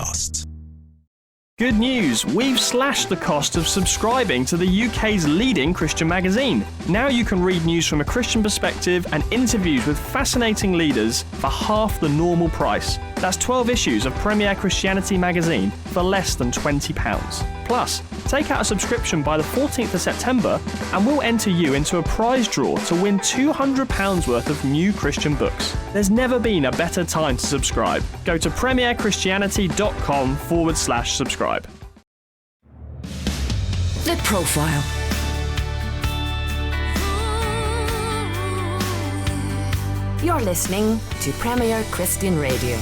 podcasts. Good news, we've slashed the cost of subscribing to the UK's leading Christian magazine. Now you can read news from a Christian perspective and interviews with fascinating leaders for half the normal price. That's 12 issues of Premier Christianity magazine for less than £20. Plus, take out a subscription by the 14th of September and we'll enter you into a prize draw to win £200 worth of new Christian books. There's never been a better time to subscribe. Go to premierchristianity.com/subscribe. The Profile. You're listening to Premier Christian Radio.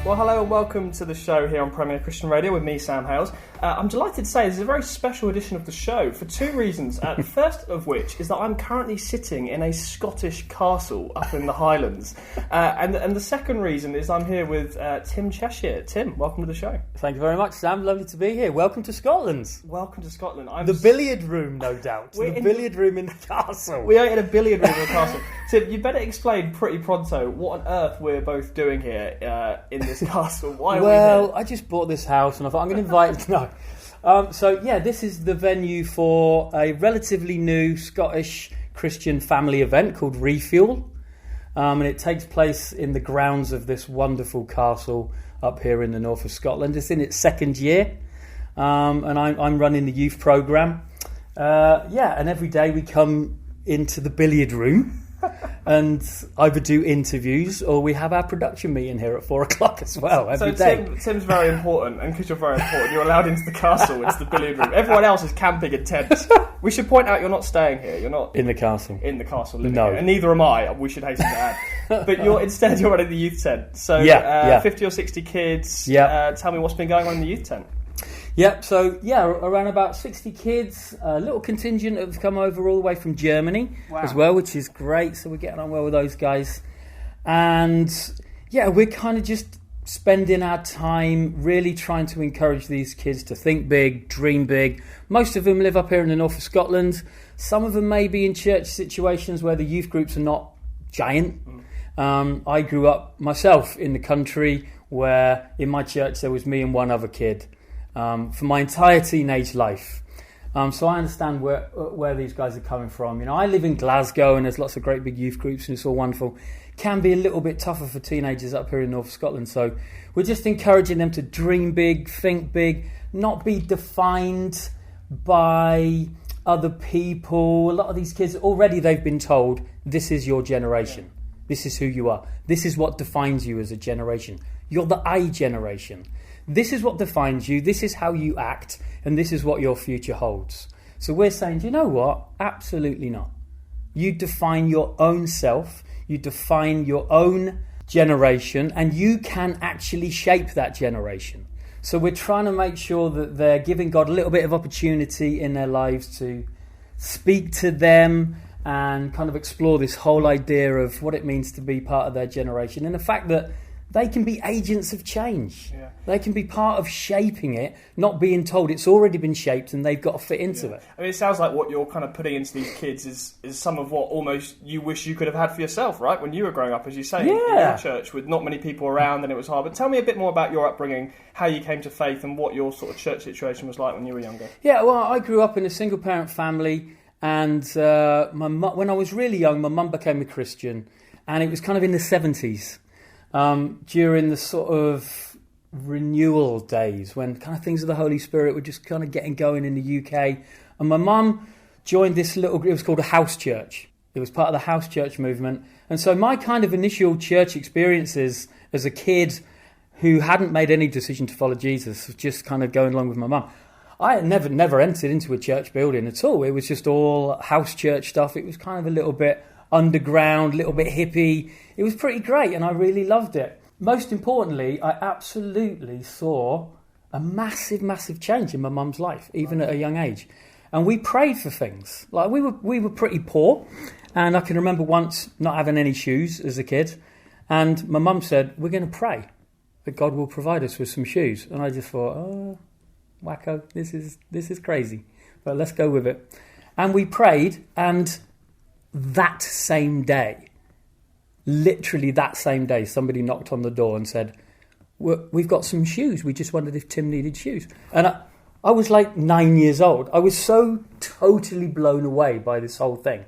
Well, hello and welcome to the show here on Premier Christian Radio with me, Sam Hales. I'm delighted to say this is a very special edition of the show for two reasons. The first of which is that I'm currently sitting in a Scottish castle up in the Highlands. And the second reason is I'm here with Tim Cheshire. Tim, welcome to the show. Thank you very much, Sam. Lovely to be here. Welcome to Scotland. Welcome to Scotland. The billiard room, no doubt. The billiard room in the castle. We are in a billiard room in the castle. Tim, you better explain pretty pronto what on earth we're both doing here in this castle. Why are we here? I just bought this house and I thought I'm going to invite... No. This is the venue for a relatively new Scottish Christian family event called Refuel. And it takes place in the grounds of this wonderful castle up here in the north of Scotland. It's in its second year. And I'm running the youth programme. And every day we come into the billiard room and either do interviews or we have our production meeting here at 4 o'clock as well every day. Tim's very important, and because you're very important, you're allowed into the castle. It's the billiard room. Everyone else is camping in tents. We should point out you're not staying here. You're not in the castle. Living no. here. And neither am I. We should hasten to add. But you're running the youth tent. So 50 or 60 kids. Yeah. Tell me what's been going on in the youth tent. Around about 60 kids. A little contingent have come over all the way from Germany as well, which is great. So we're getting on well with those guys. And we're kind of just spending our time really trying to encourage these kids to think big, dream big. Most of them live up here in the north of Scotland. Some of them may be in church situations where the youth groups are not giant. I grew up myself in the country where in my church there was me and one other kid. For my entire teenage life. So I understand where these guys are coming from. You know, I live in Glasgow and there's lots of great big youth groups and it's all wonderful. Can be a little bit tougher for teenagers up here in North Scotland. So we're just encouraging them to dream big, think big, not be defined by other people. A lot of these kids, already they've been told, this is your generation. This is who you are. This is what defines you as a generation. You're the I generation. This is what defines you, this is how you act, and this is what your future holds. So we're saying, do you know what? Absolutely not. You define your own self, you define your own generation, and you can actually shape that generation. So we're trying to make sure that they're giving God a little bit of opportunity in their lives to speak to them and kind of explore this whole idea of what it means to be part of their generation, and the fact that they can be agents of change. Yeah. They can be part of shaping it, not being told it's already been shaped and they've got to fit into it. I mean, it sounds like what you're kind of putting into these kids is some of what almost you wish you could have had for yourself, right? When you were growing up, as you say, in your church with not many people around and it was hard. But tell me a bit more about your upbringing, how you came to faith and what your sort of church situation was like when you were younger. Yeah, well, I grew up in a single-parent family and when I was really young, my mum became a Christian and it was kind of in the 70s. During the sort of renewal days when kind of things of the Holy Spirit were just kind of getting going in the UK. And my mum joined this little group, it was called a house church. It was part of the house church movement. And so my kind of initial church experiences as a kid who hadn't made any decision to follow Jesus was just kind of going along with my mum. I had never entered into a church building at all. It was just all house church stuff. It was kind of a little bit underground, a little bit hippie. It was pretty great and I really loved it. Most importantly, I absolutely saw a massive change in my mum's life, even at a young age. And we prayed for things. Like we were pretty poor, and I can remember once not having any shoes as a kid, and my mum said, we're going to pray that God will provide us with some shoes. And I just thought, oh, wacko, this is crazy. But let's go with it. And we prayed, and that same day, literally that same day, somebody knocked on the door and said, "We've got some shoes. We just wondered if Tim needed shoes." And I was like 9 years old. I was so totally blown away by this whole thing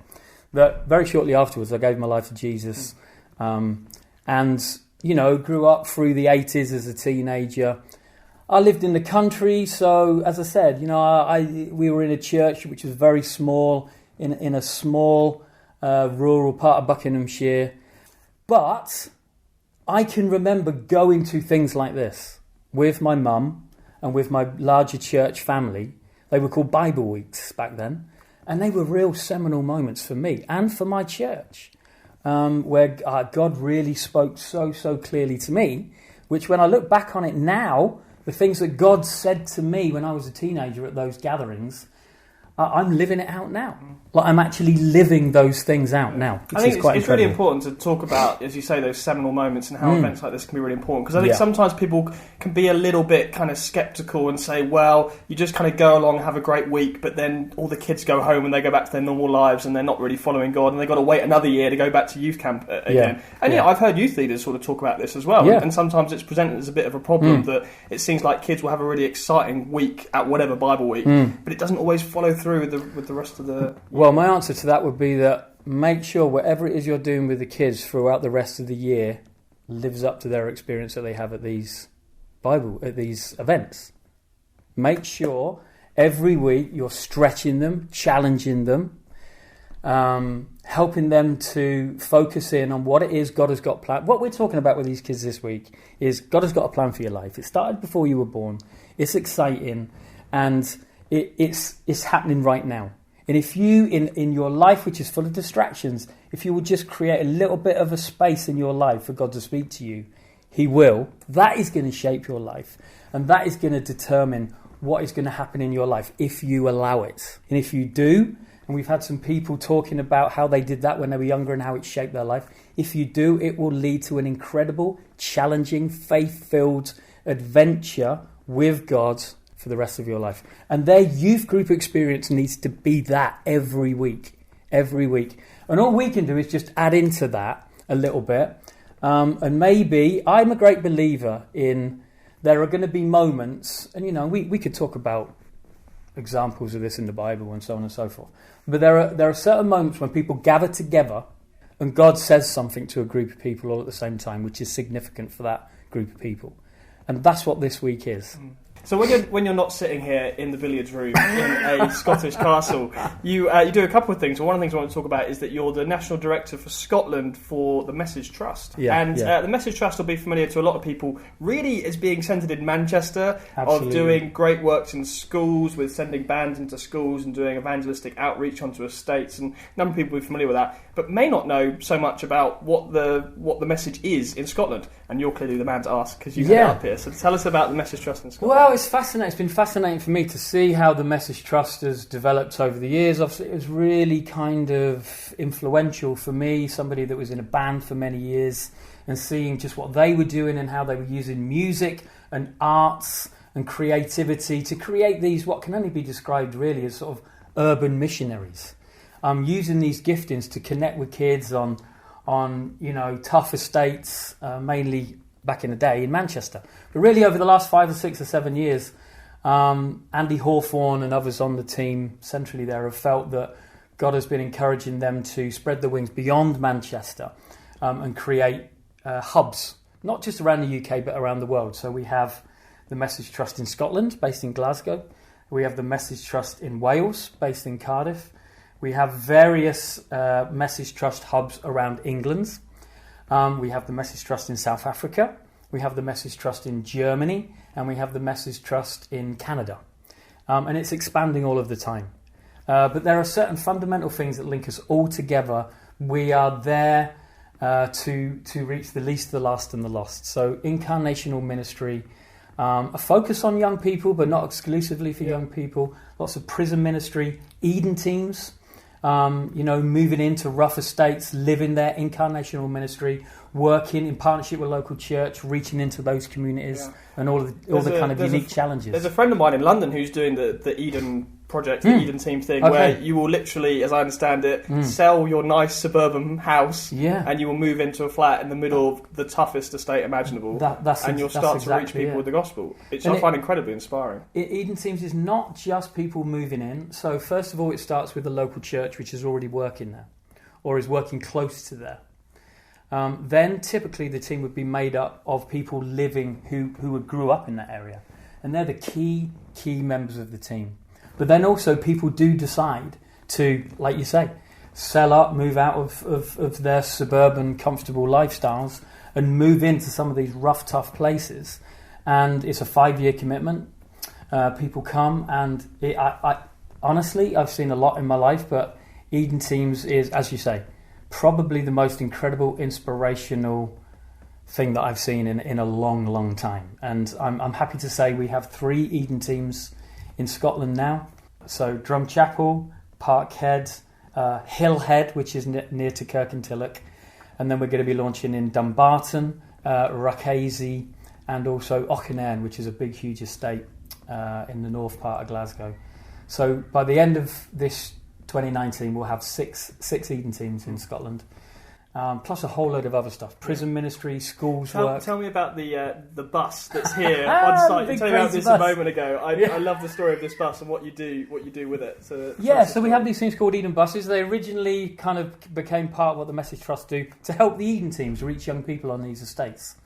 that very shortly afterwards I gave my life to Jesus, and grew up through the 80s as a teenager. I lived in the country, so as I said, we were in a church which was very small, in a small rural part of Buckinghamshire. But I can remember going to things like this with my mum and with my larger church family. They were called Bible Weeks back then, and they were real seminal moments for me and for my church, where God really spoke so clearly to me, which when I look back on it now, the things that God said to me when I was a teenager at those gatherings, I'm living it out now. Like I'm actually living those things out now. I think it's really important to talk about, as you say, those seminal moments and how events like this can be really important. Because I think sometimes people can be a little bit kind of sceptical and say, well, you just kind of go along and have a great week, but then all the kids go home and they go back to their normal lives and they're not really following God and they've got to wait another year to go back to youth camp again. And I've heard youth leaders sort of talk about this as well. Yeah. And sometimes it's presented as a bit of a problem that it seems like kids will have a really exciting week at whatever Bible week, but it doesn't always follow through with the rest of the... Well, my answer to that would be that make sure whatever it is you're doing with the kids throughout the rest of the year lives up to their experience that they have at these events. Make sure every week you're stretching them, challenging them, helping them to focus in on what it is God has got planned. What we're talking about with these kids this week is God has got a plan for your life. It started before you were born. It's exciting, and it's happening right now. And if you, in your life, which is full of distractions, if you will just create a little bit of a space in your life for God to speak to you, He will. That is going to shape your life. And that is going to determine what is going to happen in your life if you allow it. And if you do, and we've had some people talking about how they did that when they were younger and how it shaped their life. If you do, it will lead to an incredible, challenging, faith-filled adventure with God for the rest of your life. And their youth group experience needs to be that every week. And all we can do is just add into that a little bit. And maybe, I'm a great believer in there are going to be moments, and we could talk about examples of this in the Bible and so on and so forth. But there are certain moments when people gather together and God says something to a group of people all at the same time, which is significant for that group of people. And that's what this week is. So when you're not sitting here in the billiards room in a Scottish castle, you do a couple of things. Well, one of the things I want to talk about is that you're the National Director for Scotland for the Message Trust. The Message Trust will be familiar to a lot of people, really as being centred in Manchester, of doing great works in schools, with sending bands into schools and doing evangelistic outreach onto estates, and a number of people will be familiar with that, but may not know so much about what the message is in Scotland. And you're clearly the man to ask because you've had it up here. So tell us about the Message Trust in Scotland. Well, it's fascinating. It's been fascinating for me to see how the Message Trust has developed over the years. Obviously, it was really kind of influential for me, somebody that was in a band for many years, and seeing just what they were doing and how they were using music and arts and creativity to create these, what can only be described really as sort of urban missionaries. Using these giftings to connect with kids on tough estates, mainly back in the day in Manchester. But really over the last 5 or 6 or 7 years, Andy Hawthorne and others on the team centrally there have felt that God has been encouraging them to spread their wings beyond Manchester and create hubs, not just around the UK but around the world. So we have the Message Trust in Scotland, based in Glasgow. We have the Message Trust in Wales, based in Cardiff. We have various Message Trust hubs around England. We have the Message Trust in South Africa. We have the Message Trust in Germany. And we have the Message Trust in Canada. And it's expanding all of the time. But there are certain fundamental things that link us all together. We are there to reach the least, the last and the lost. So incarnational ministry, a focus on young people, but not exclusively for young people. Lots of prison ministry, Eden teams. Moving into rough estates, living there, incarnational ministry, working in partnership with local church, reaching into those communities, and all the kind of unique challenges. There's a friend of mine in London who's doing the Eden project, the Eden Team thing, where you will literally, as I understand it, sell your nice suburban house and you will move into a flat in the middle of the toughest estate imaginable, and you'll start to reach people with the gospel, which I find incredibly inspiring. Eden Teams is not just people moving in. So first of all, it starts with the local church, which is already working there, or is working close to there. Then typically the team would be made up of people living who grew up in that area. And they're the key members of the team. But then also people do decide to, like you say, sell up, move out of their suburban comfortable lifestyles and move into some of these rough, tough places. And it's a 5-year commitment. People come, and I honestly, I've seen a lot in my life, but Eden Teams is, as you say, probably the most incredible, inspirational thing that I've seen in a long, long time. And I'm happy to say we have 3 Eden Teams in Scotland now. So Drumchapel, Parkhead, Hillhead, which is near to Kirkintilloch, and then we're going to be launching in Dumbarton, Ruckazy, and also Auchinleck, which is a big, huge estate in the north part of Glasgow. So by the end of this 2019, we'll have six Eden Teams in Scotland. Plus a whole load of other stuff. Prison ministry, schools work. Tell me about the bus that's here on site. You told me about this a moment ago. I love the story of this bus and what you do with it. So we have these things called Eden buses. They originally kind of became part of what the Message Trust do to help the Eden Teams reach young people on these estates.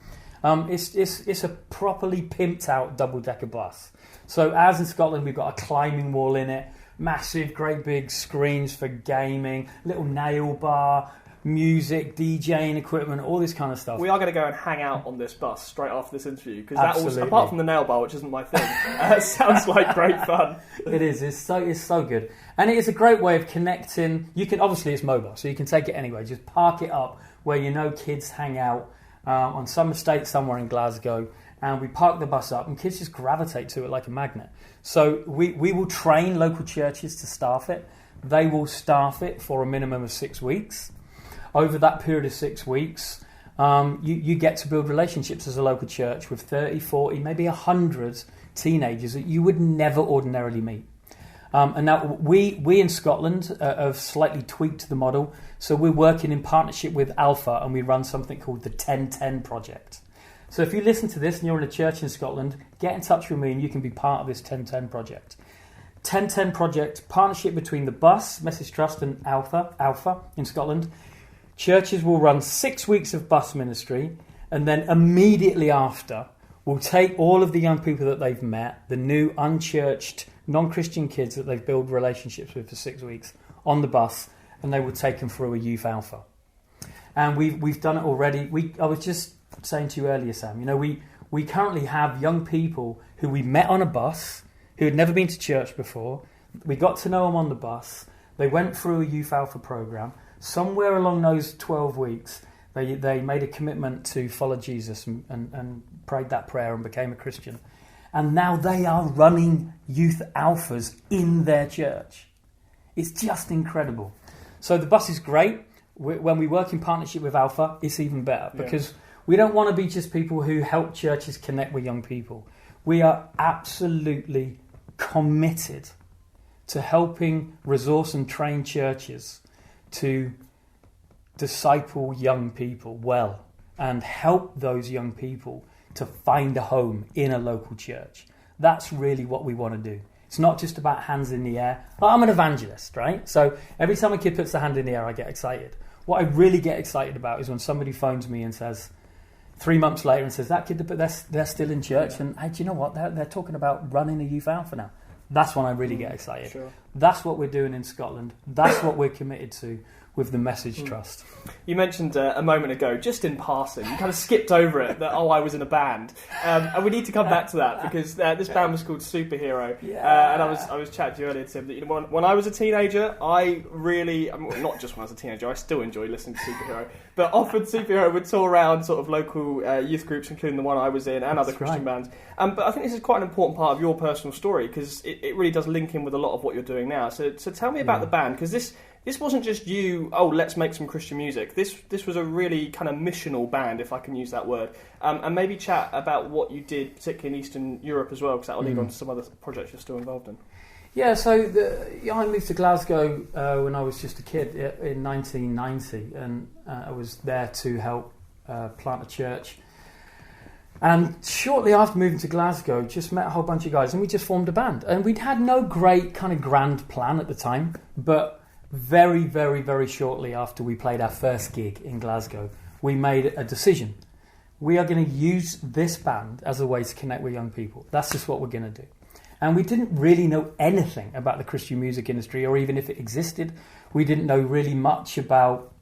It's a properly pimped out double-decker bus. So as in Scotland, we've got a climbing wall in it, massive, great big screens for gaming, little nail bar, music, DJing equipment, all this kind of stuff. We are going to go and hang out on this bus straight after this interview, because that also, apart from the nail bar, which isn't my thing, sounds like great fun. It is. It's so good, and it is a great way of connecting. You can obviously it's mobile, so you can take it anywhere. Just park it up where you know kids hang out on some estate somewhere in Glasgow, and we park the bus up, and kids just gravitate to it like a magnet. So we will train local churches to staff it. They will staff it for a minimum of 6 weeks. Over that period of 6 weeks, you get to build relationships as a local church with 30, 40, maybe 100 teenagers that you would never ordinarily meet. And now we in Scotland have slightly tweaked the model. So we're working in partnership with Alpha, and we run something called the 1010 Project. So if you listen to this and you're in a church in Scotland, get in touch with me and you can be part of this 1010 Project. 1010 Project, partnership between the Bus, Message Trust, and Alpha in Scotland. Churches will run 6 weeks of bus ministry, and then immediately after, we'll take all of the young people that they've met, the new unchurched, non-Christian kids that they've built relationships with for 6 weeks, on the bus, and they will take them through a youth alpha. And we've done it already. I was just saying to you earlier, Sam, we currently have young people who we met on a bus, who had never been to church before. We got to know them on the bus. They went through a youth alpha program. Somewhere along those 12 weeks, they made a commitment to follow Jesus and prayed that prayer and became a Christian. And now they are running youth alphas in their church. It's just incredible. So the bus is great. When we work in partnership with Alpha, it's even better, because we don't want to be just people who help churches connect with young people. We are absolutely committed to helping resource and train churches to disciple young people well and help those young people to find a home in a local church. That's really what we want to do. It's not just about hands in the air. I'm an evangelist, right? So every time a kid puts their hand in the air, I get excited. What I really get excited about is when somebody phones me and says, 3 months later, and says, that kid, but they're still in church, and hey, do you know what? They're talking about running a youth alpha now. That's when I really get excited. Sure. That's what we're doing in Scotland. That's what we're committed to with the Message Trust. You mentioned a moment ago, just in passing, you kind of skipped over it, that, I was in a band. And we need to come back to that, because this band was called Superhero. And I was chatting to you earlier, Tim, that when I was a teenager, I really, not just when I was a teenager, I still enjoy listening to Superhero, but often Superhero would tour around sort of local youth groups, including the one I was in, and other Christian bands. But I think this is quite an important part of your personal story, because it really does link in with a lot of what you're doing now. So tell me about the band, because this wasn't just you, let's make some Christian music. This was a really kind of missional band, if I can use that word. And maybe chat about what you did, particularly in Eastern Europe as well, because that will lead on to some other projects you're still involved in. Yeah, so I moved to Glasgow when I was just a kid in 1990, and I was there to help plant a church. And shortly after moving to Glasgow, just met a whole bunch of guys, and we just formed a band. And we'd had no great kind of grand plan at the time, but very, very, very shortly after we played our first gig in Glasgow, we made a decision. We are going to use this band as a way to connect with young people. That's just what we're going to do. And we didn't really know anything about the Christian music industry, or even if it existed. We didn't know really much about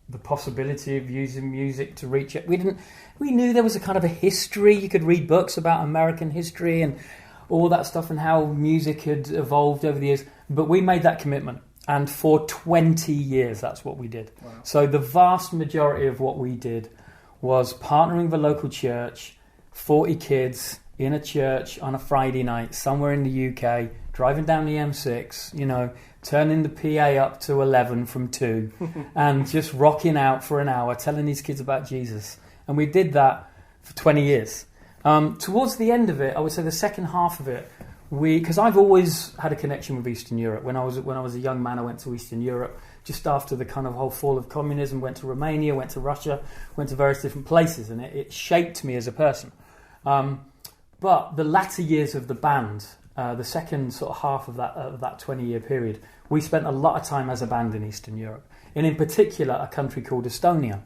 the possibility of using music to reach it. We knew there was a kind of a history. You could read books about American history and all that stuff and how music had evolved over the years. But we made that commitment. And for 20 years, that's what we did. Wow. So the vast majority of what we did was partnering with a local church, 40 kids in a church on a Friday night somewhere in the UK, driving down the M6, turning the PA up to 11 from 2 and just rocking out for an hour, telling these kids about Jesus. And we did that for 20 years. Towards the end of it, I would say the second half of it, because I've always had a connection with Eastern Europe. When I was a young man, I went to Eastern Europe just after the kind of whole fall of communism, went to Romania, went to Russia, went to various different places, and it shaped me as a person. But the latter years of the band, the second sort of half of that 20-year period, we spent a lot of time as a band in Eastern Europe, and in particular a country called Estonia.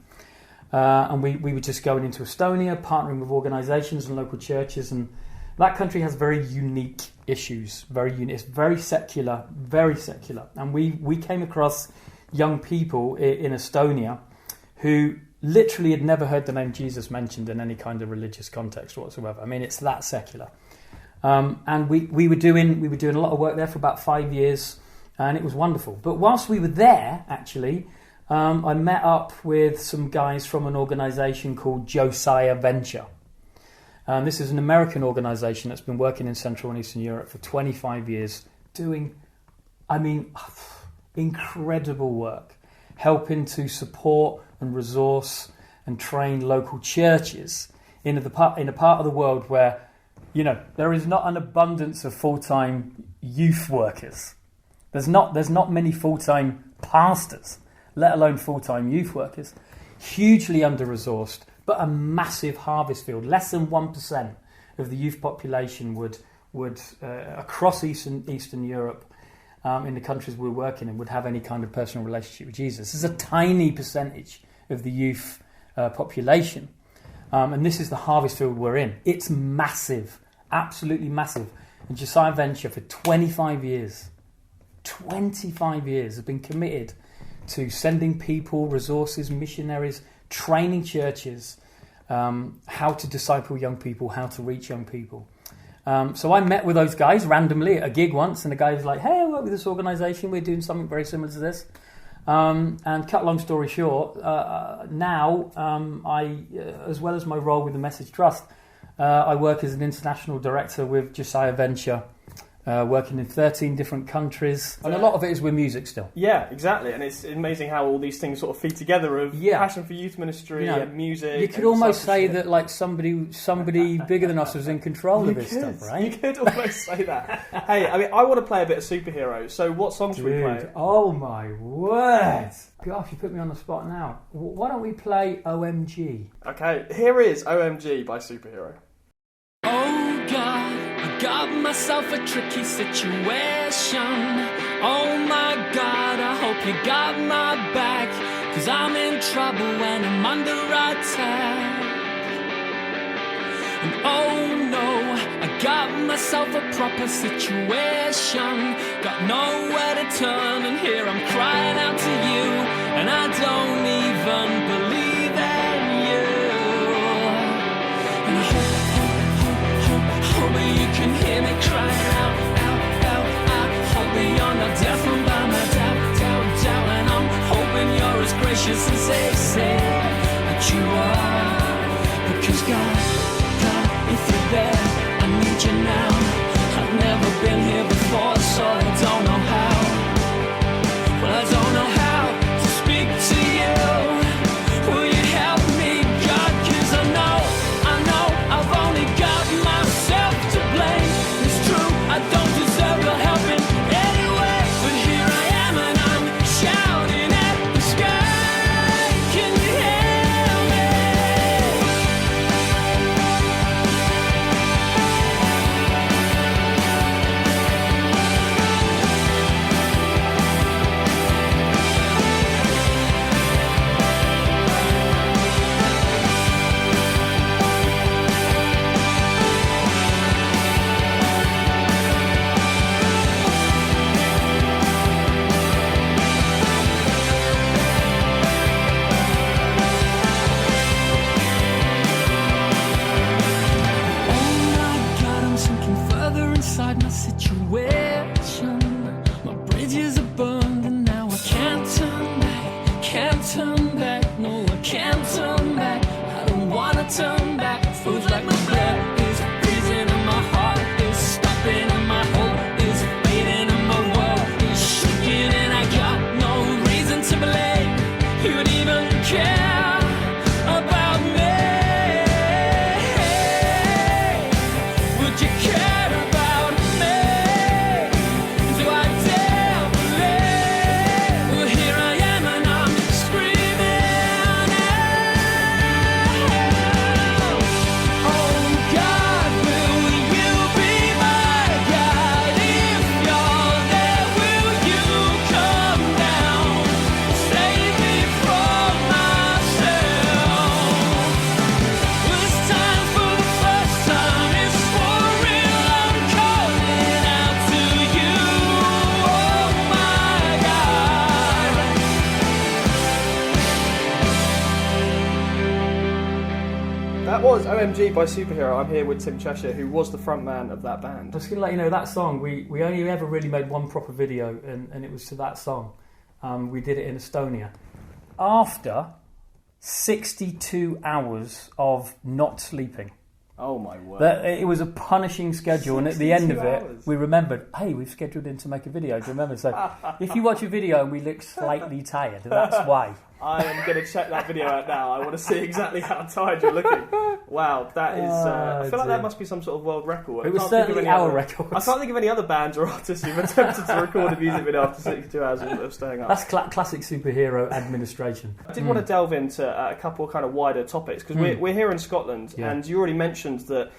And we were just going into Estonia, partnering with organisations and local churches, and that country has very unique issues, it's very secular, and we came across young people in Estonia who literally had never heard the name Jesus mentioned in any kind of religious context whatsoever. I mean, it's that secular. And we were doing a lot of work there for about 5 years, and it was wonderful. But whilst we were there, actually, I met up with some guys from an organisation called Josiah Venture. This is an American organisation that's been working in Central and Eastern Europe for 25 years, doing, incredible work, helping to support and resource and train local churches in a part of the world where, there is not an abundance of full-time youth workers. There's not many full-time pastors, let alone full-time youth workers. Hugely under-resourced, but a massive harvest field. Less than 1% of the youth population would across Eastern Europe, in the countries we're working in, would have any kind of personal relationship with Jesus. There's a tiny percentage of the youth population. And this is the harvest field we're in. It's massive, absolutely massive. And Josiah Venture for 25 years have been committed to sending people, resources, missionaries, training churches, how to disciple young people, how to reach young people. So I met with those guys randomly at a gig once, and the guy was like, "Hey, I work with this organisation, we're doing something very similar to this." And cut long story short, now I, as well as my role with the Message Trust, I work as an international director with Josiah Venture, working in 13 different countries, and a lot of it is with music still. Yeah, exactly, and it's amazing how all these things sort of feed together of passion for youth ministry and music. You could almost say that like somebody bigger than us was in control of this stuff, right? You could almost say that. Hey, I want to play a bit of Superhero, so what songs should we play? Oh my word! Gosh, you put me on the spot now. Why don't we play OMG? Okay, here is OMG by Superhero. Oh God, I got myself a tricky situation. Oh my God, I hope you got my back, 'cause I'm in trouble when I'm under attack. And oh no, I got myself a proper situation. Got nowhere to turn, and here I'm crying out to you, and I don't even believe in you. And I hope that you can hear me crying out. Hope that you're not deafened by my doubt. And I'm hoping you're as gracious as they say that you are. Because God, if you're there, I need you now. I've never been here before, so I don't know how. Well, I don't know how to speak to you. Will you help me, God? 'Cause I know I've only got myself to blame. It's true, I don't deserve your help, and turn back, can't turn back, no, I can't turn back. I don't wanna turn back. It feels like my blood is freezing and my heart is stopping and my hope is fading and my world is shaking and I got no reason to believe you would even care about me. Would you care about me? Do I dare believe? Well, here I am and I'm screaming out. Oh God, will you be my guide? If you're there, will you come down? Save me from myself. Well, it's time for the first time. It's for real. I'm calling out to you. Oh my God. That was OMG by Superhero. I'm here with Tim Cheshire, who was the frontman of that band. I was going to let you know that song, we only ever really made one proper video, and it was to that song. We did it in Estonia. After 62 hours of not sleeping. Oh my word. It was a punishing schedule, and at the end of it, hours. we remembered, hey, we've scheduled in to make a video. Do you remember? So if you watch a video and we look slightly tired, that's why. I am going to check that video out now. I want to see exactly how tired you're looking. Wow, that is... I feel like that must be some sort of world record. It was certainly our record. I can't think of any other bands or artists who've attempted to record a music video after 62 hours of staying up. That's classic superhero administration. I did want to delve into a couple of kind of wider topics, because we're here in Scotland, and you already mentioned that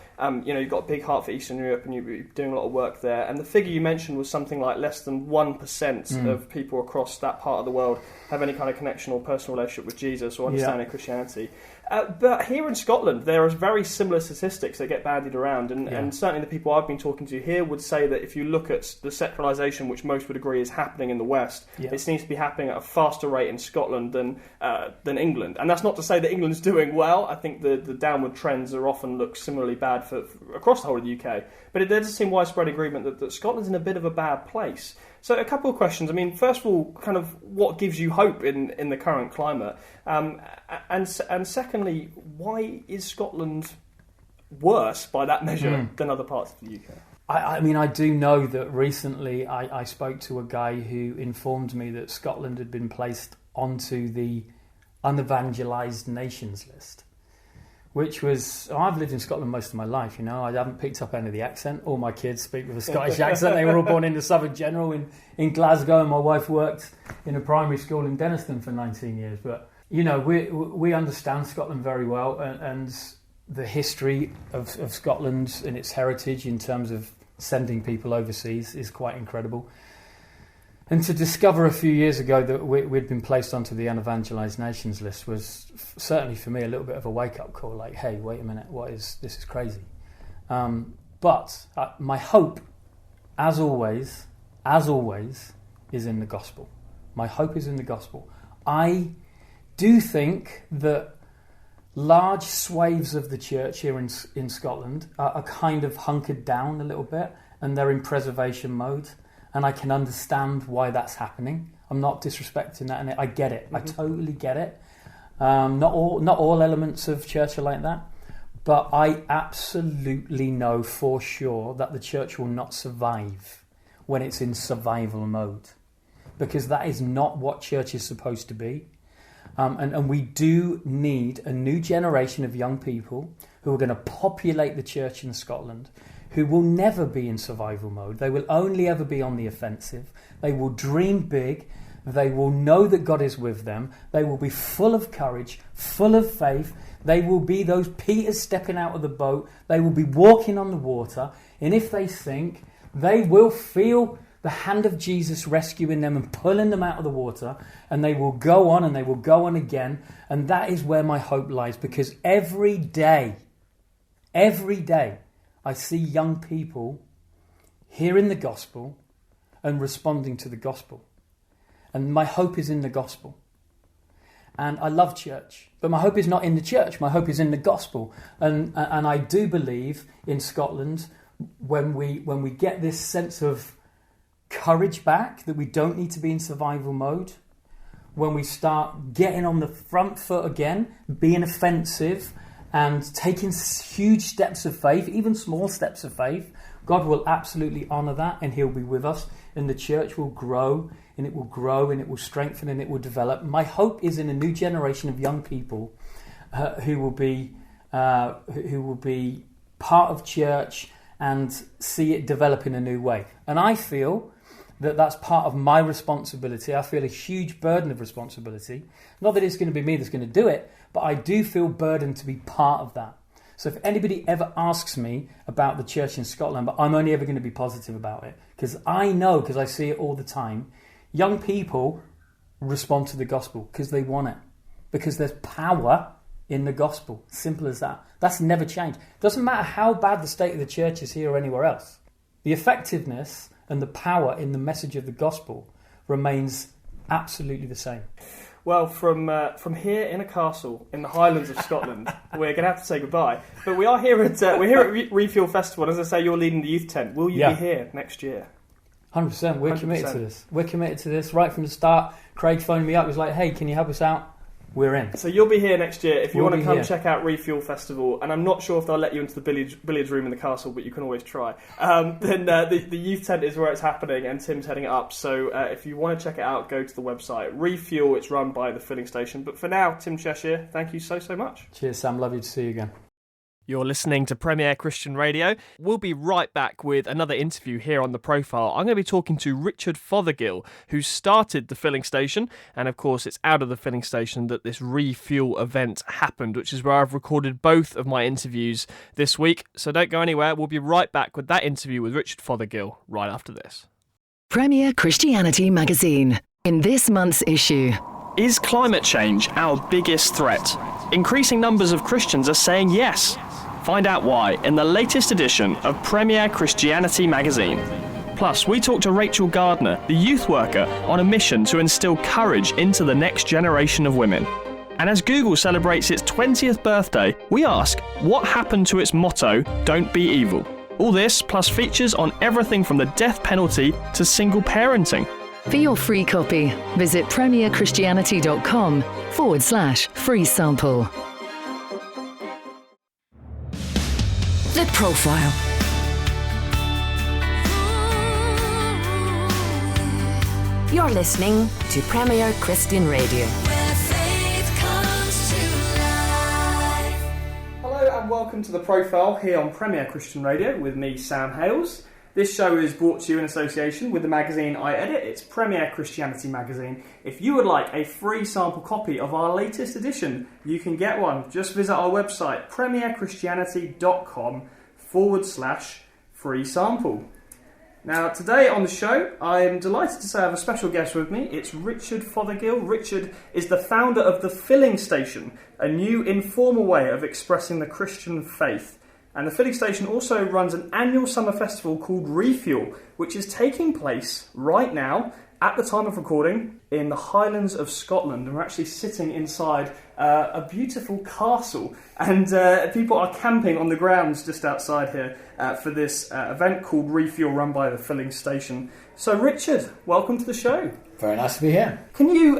you've got a big heart for Eastern Europe and you're doing a lot of work there, and the figure you mentioned was something like less than 1% of people across that part of the world have any kind of connection or personal relationship with Jesus or understanding Christianity. But here in Scotland, there are very similar statistics that get bandied around, and certainly the people I've been talking to here would say that if you look at the secularisation, which most would agree is happening in the West, it seems to be happening at a faster rate in Scotland than England. And that's not to say that England's doing well. I think the downward trends are often look similarly bad for across the whole of the UK. But there does seem widespread agreement that Scotland's in a bit of a bad place. So a couple of questions. I mean, first of all, kind of what gives you hope in the current climate? And secondly, why is Scotland worse by that measure than other parts of the UK? I mean, I do know that recently I spoke to a guy who informed me that Scotland had been placed onto the unevangelised nations list, which was... I've lived in Scotland most of my life, you know. I haven't picked up any of the accent. All my kids speak with a Scottish accent. They were all born in the Southern General in Glasgow, and my wife worked in a primary school in Denniston for 19 years. But, you know, we understand Scotland very well, and the history of Scotland and its heritage in terms of sending people overseas is quite incredible. And to discover a few years ago that we'd been placed onto the unevangelised nations list was certainly for me a little bit of a wake-up call. Like, hey, wait a minute, this is crazy. But my hope, as always, is in the gospel. My hope is in the gospel. I do think that large swathes of the church here in Scotland are kind of hunkered down a little bit, and they're in preservation mode. And I can understand why that's happening. I'm not disrespecting that, and I get it. I totally get it. Not all elements of church are like that, but I absolutely know for sure that the church will not survive when it's in survival mode, because that is not what church is supposed to be. And we do need a new generation of young people who are going to populate the church in Scotland, who will never be in survival mode. They will only ever be on the offensive. They will dream big. They will know that God is with them. They will be full of courage, full of faith. They will be those Peters stepping out of the boat. They will be walking on the water. And if they sink, they will feel the hand of Jesus rescuing them and pulling them out of the water. And they will go on, and they will go on again. And that is where my hope lies, because every day, I see young people hearing the gospel and responding to the gospel. And my hope is in the gospel. And I love church, but my hope is not in the church. My hope is in the gospel. And I do believe in Scotland, when we get this sense of courage back, that we don't need to be in survival mode, when we start getting on the front foot again, being offensive and taking huge steps of faith, even small steps of faith, God will absolutely honour that, and he'll be with us, and the church will grow, and it will grow, and it will strengthen, and it will develop. My hope is in a new generation of young people who will be part of church and see it develop in a new way. And I feel that that's part of my responsibility. I feel a huge burden of responsibility. Not that it's going to be me that's going to do it, but I do feel burdened to be part of that. So if anybody ever asks me about the church in Scotland, but I'm only ever going to be positive about it, because I know, because I see it all the time, young people respond to the gospel because they want it, because there's power in the gospel. Simple as that. That's never changed. Doesn't matter how bad the state of the church is here or anywhere else. The effectiveness and the power in the message of the gospel remains absolutely the same. Well, from here in a castle in the Highlands of Scotland, we're going to have to say goodbye. But we are here at Refuel Festival. As I say, you're leading the youth tent. Will you be here next year? 100%. We're committed to this. We're committed to this right from the start. Craig phoned me up. He was like, "Hey, can you help us out?" We're in. So you'll be here next year if you want to come check out Refuel Festival. And I'm not sure if they'll let you into the billiards room in the castle, but you can always try. Then the youth tent is where it's happening, and Tim's heading it up. So if you want to check it out, go to the website. Refuel, it's run by the filling station. But for now, Tim Cheshire, thank you so much. Cheers, Sam. Love you to see you again. You're listening to Premier Christian Radio. We'll be right back with another interview here on The Profile. I'm going to be talking to Richard Fothergill, who started the filling station. And of course, it's out of the filling station that this Refuel event happened, which is where I've recorded both of my interviews this week. So don't go anywhere. We'll be right back with that interview with Richard Fothergill right after this. Premier Christianity Magazine. In this month's issue. Is climate change our biggest threat? Increasing numbers of Christians are saying yes. Find out why in the latest edition of Premier Christianity Magazine. Plus, we talk to Rachel Gardner, the youth worker, on a mission to instill courage into the next generation of women. And as Google celebrates its 20th birthday, we ask, what happened to its motto, "Don't be evil"? All this, plus features on everything from the death penalty to single parenting. For your free copy, visit premierchristianity.com/free sample. The Profile. You're listening to Premier Christian Radio. Hello and welcome to The Profile here on Premier Christian Radio with me, Sam Hales. This show is brought to you in association with the magazine I edit. It's Premier Christianity Magazine. If you would like a free sample copy of our latest edition, you can get one. Just visit our website, premierchristianity.com/free sample. Now, today on the show, I am delighted to say I have a special guest with me. It's Richard Fothergill. Richard is the founder of The Filling Station, a new informal way of expressing the Christian faith. And the filling station also runs an annual summer festival called Refuel, which is taking place right now, at the time of recording, in the Highlands of Scotland. And we're actually sitting inside a beautiful castle. And people are camping on the grounds just outside here for this event called Refuel, run by the filling station. So Richard, welcome to the show. Very nice to be here. Can you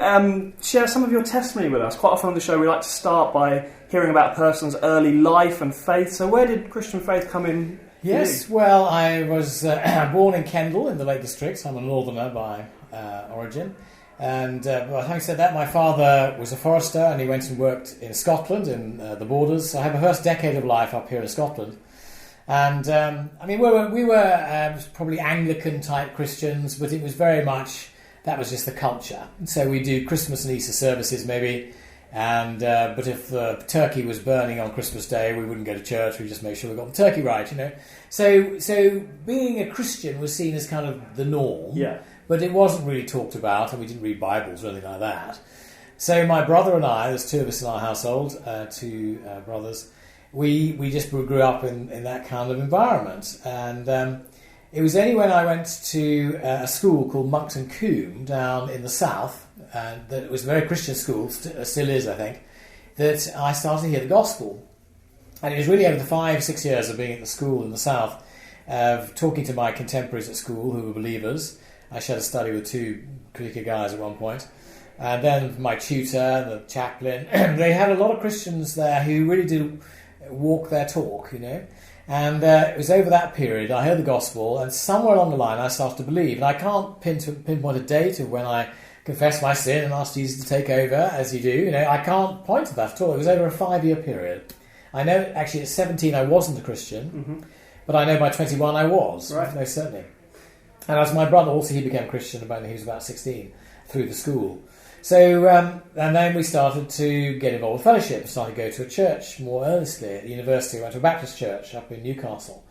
share some of your testimony with us? Quite often on the show we like to start by hearing about a person's early life and faith. So where did Christian faith come in? Yes, well, I was born in Kendal in the Lake District. I'm a northerner by origin. And but having said that, my father was a forester and he went and worked in Scotland in the borders. So I had my first decade of life up here in Scotland. And I mean, we were probably Anglican type Christians, but it was very much, that was just the culture. So we do Christmas and Easter services maybe. And but if the turkey was burning on Christmas Day, we wouldn't go to church. We just made sure we got the turkey right, you know. So being a Christian was seen as kind of the norm. Yeah. But it wasn't really talked about, and we didn't read Bibles or anything like that. So my brother and I, there's two of us in our household, two brothers, we just grew up in that kind of environment. And it was only when I went to a school called Monkton Combe down in the south, that was a very Christian school, still is, I think, that I started to hear the gospel. And it was really over the 5-6 years of being at the school in the south, of talking to my contemporaries at school who were believers. I shared a study with two Quaker guys at one point. And then my tutor, the chaplain, they had a lot of Christians there who really did walk their talk, And it was over that period I heard the gospel, and somewhere along the line I started to believe. And I can't pinpoint a date of when I confessed my sin and asked Jesus to take over, as you do. I can't point to that at all. It was over a 5-year period. I know actually at 17 I wasn't a Christian, but I know by 21 I was, right. No, certainly. And as my brother also, he became Christian when he was about 16 through the school. So, and then we started to get involved with fellowship, started to go to a church more earnestly. At the university, I went to a Baptist church up in Newcastle.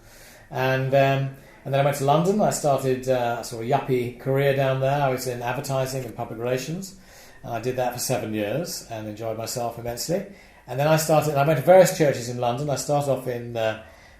And then I went to London. I started a sort of yuppie career down there. I was in advertising and public relations. And I did that for 7 years and enjoyed myself immensely. And then I went to various churches in London. I started off in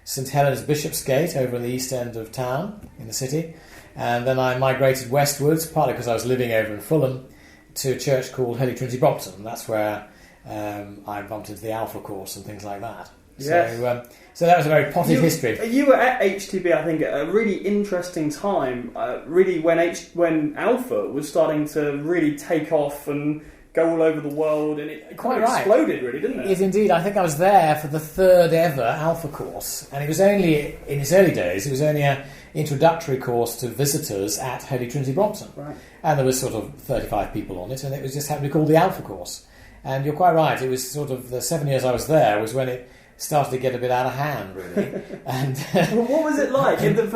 St Helens Bishopsgate over in the east end of town, in the city. And then I migrated westwards, partly because I was living over in Fulham, to a church called Holy Trinity Brompton. That's where I bumped into the Alpha course and things like that. Yes. So that was a very potted history. You were at HTB, I think, at a really interesting time, really when Alpha was starting to really take off and go all over the world, and it quite exploded, really, didn't it? It is indeed. I think I was there for the 3rd ever Alpha course, and it was only, in its early days, it was only an introductory course to visitors at Holy Trinity Brompton. Right. And there was sort of 35 people on it, and it was just happened to be called the Alpha course. And you're quite right, it was sort of the 7 years I was there was when it started to get a bit out of hand, really. And well, what was it like for you going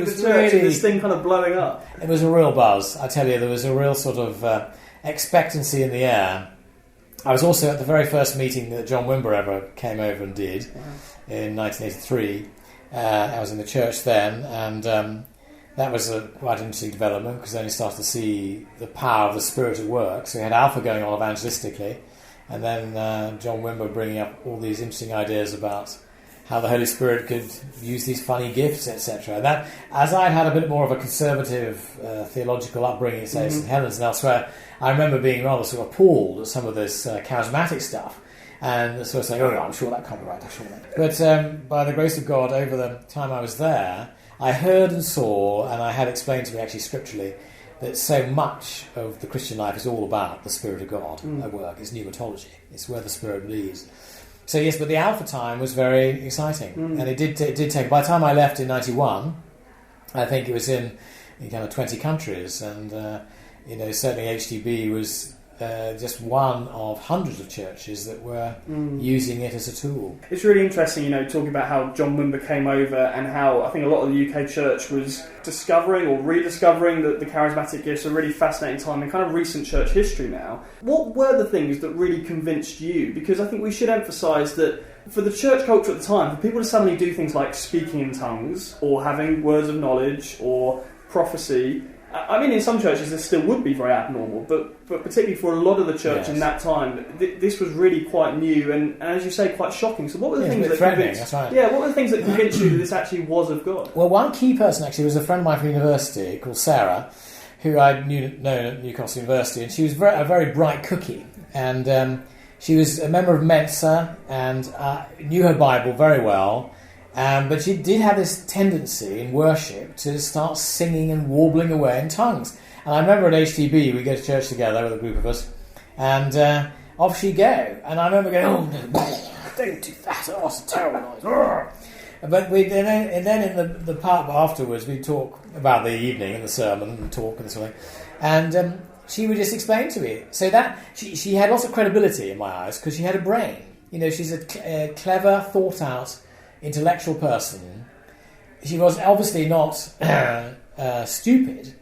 to the church and this thing kind of blowing up? It was a real buzz, I tell you. There was a real sort of expectancy in the air. I was also at the very first meeting that John Wimber ever came over and did in 1983. I was in the church then, and that was quite an interesting development because then you started to see the power of the Spirit at work. So we had Alpha going on evangelistically, and then John Wimber bringing up all these interesting ideas about how the Holy Spirit could use these funny gifts, etc. And that, as I'd had a bit more of a conservative theological upbringing, say, St Helens and elsewhere, I remember being rather sort of appalled at some of this charismatic stuff. And sort of saying, oh, no, I'm sure that can't be right, I'm sure that. But by the grace of God, over the time I was there, I heard and saw, and I had explained to me actually scripturally, that so much of the Christian life is all about the Spirit of God at work. It's pneumatology. It's where the Spirit leads. So yes, but the Alpha time was very exciting. And it did take... By the time I left in 91, I think it was in kind of 20 countries. And, certainly HTB was just one of hundreds of churches that were using it as a tool. It's really interesting, talking about how John Wimber came over and how I think a lot of the UK church was discovering or rediscovering the charismatic gifts. A really fascinating time in kind of recent church history now. What were the things that really convinced you? Because I think we should emphasise that for the church culture at the time, for people to suddenly do things like speaking in tongues or having words of knowledge or prophecy, I mean, in some churches this still would be very abnormal, but particularly for a lot of the church in that time, this was really quite new and, as you say, quite shocking. So what were the things that convinced? That's right. Yeah, what were the things that convinced you that this actually was of God? Well, one key person actually was a friend of mine from university called Sarah, who I'd known at Newcastle University, and she was a very bright cookie, and she was a member of Mensa and knew her Bible very well. But she did have this tendency in worship to start singing and warbling away in tongues. And I remember at HTB, we go to church together with a group of us, and off she'd go. And I remember going, oh, no, don't do that, oh, it's a terrible noise. But then in the part afterwards, we'd talk about the evening and the sermon and talk and sort of thing. And she would just explain to me. So that she had lots of credibility in my eyes because she had a brain. She's a clever, thought-out, intellectual person. She was obviously not stupid,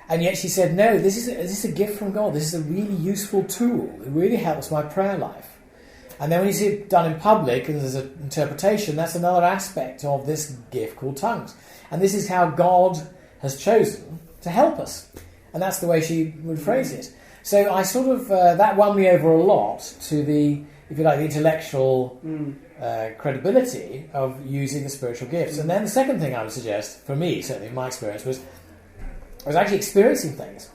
and yet she said, no, this is a gift from God. This is a really useful tool. It really helps my prayer life. And then when you see it done in public and there's an interpretation, that's another aspect of this gift called tongues. And this is how God has chosen to help us. And that's the way she would phrase it. So I sort of, that won me over a lot to the, if you like, the intellectual credibility of using the spiritual gifts. And then the second thing I would suggest, for me, certainly in my experience, was I was actually experiencing things.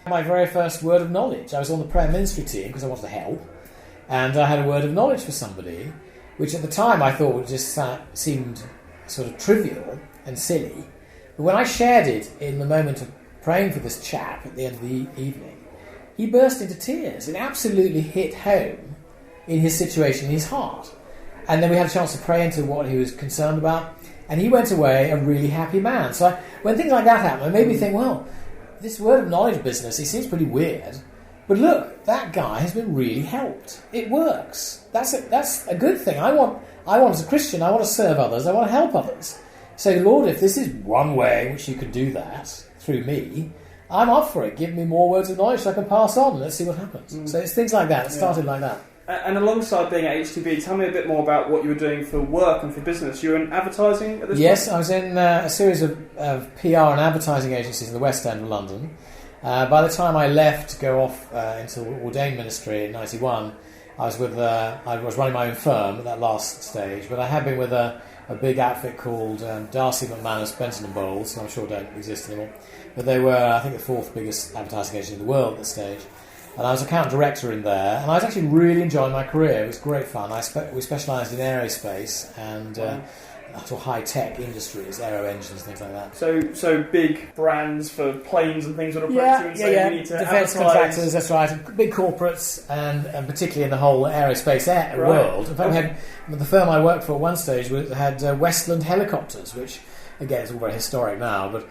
My very first word of knowledge, I was on the prayer ministry team because I wanted to help, and I had a word of knowledge for somebody, which at the time I thought just seemed sort of trivial and silly. But when I shared it in the moment of praying for this chap at the end of the evening, he burst into tears. It absolutely hit home in his situation, in his heart. And then we had a chance to pray into what he was concerned about, and he went away a really happy man. So when things like that happen, it made me think, well, this word of knowledge business, it seems pretty weird, but look, that guy has been really helped. It works. That's a good thing. I want as a Christian, I want to serve others, I want to help others. So Lord, if this is one way in which you could do that through me, I'm up for it. Give me more words of knowledge so I can pass on. Let's see what happens. So it's things like that. It started like that. And alongside being at HTB, tell me a bit more about what you were doing for work and for business. You were in advertising at this point? Yes, I was in a series of PR and advertising agencies in the West End of London. By the time I left to go off into ordained ministry in 91, I was running my own firm at that last stage, but I had been with a big outfit called Darcy McManus, Benson & Bowles, who I'm sure don't exist anymore. But they were, I think, the fourth biggest advertising agency in the world at this stage. And I was account director in there, and I was actually really enjoying my career. It was great fun. We specialised in aerospace and sort of high-tech industries, aero engines, things like that. So big brands for planes and things would approach you and say, we need to defence contractors, that's right, and big corporates, and particularly in the whole aerospace world. In fact, we had the firm I worked for at one stage had Westland Helicopters, which, again, is all very historic now, but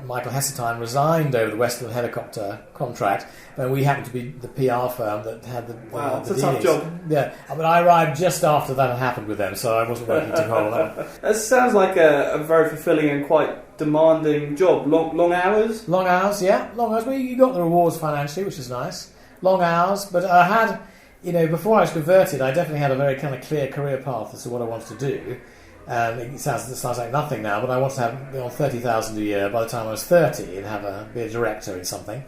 Michael Hesseltine resigned over the Westland helicopter contract, and we happened to be the PR firm that had the it's a dealings. tough job. Yeah, but I arrived just after that had happened with them, so I wasn't working too hard on that. That sounds like a very fulfilling and quite demanding job. Long hours? Long hours, yeah. Long hours. Well, you got the rewards financially, which is nice. Long hours, but I had, before I was converted, I definitely had a very kind of clear career path as to what I wanted to do. It sounds like nothing now, but I wanted to be on $30,000 a year by the time I was 30 and be a director in something.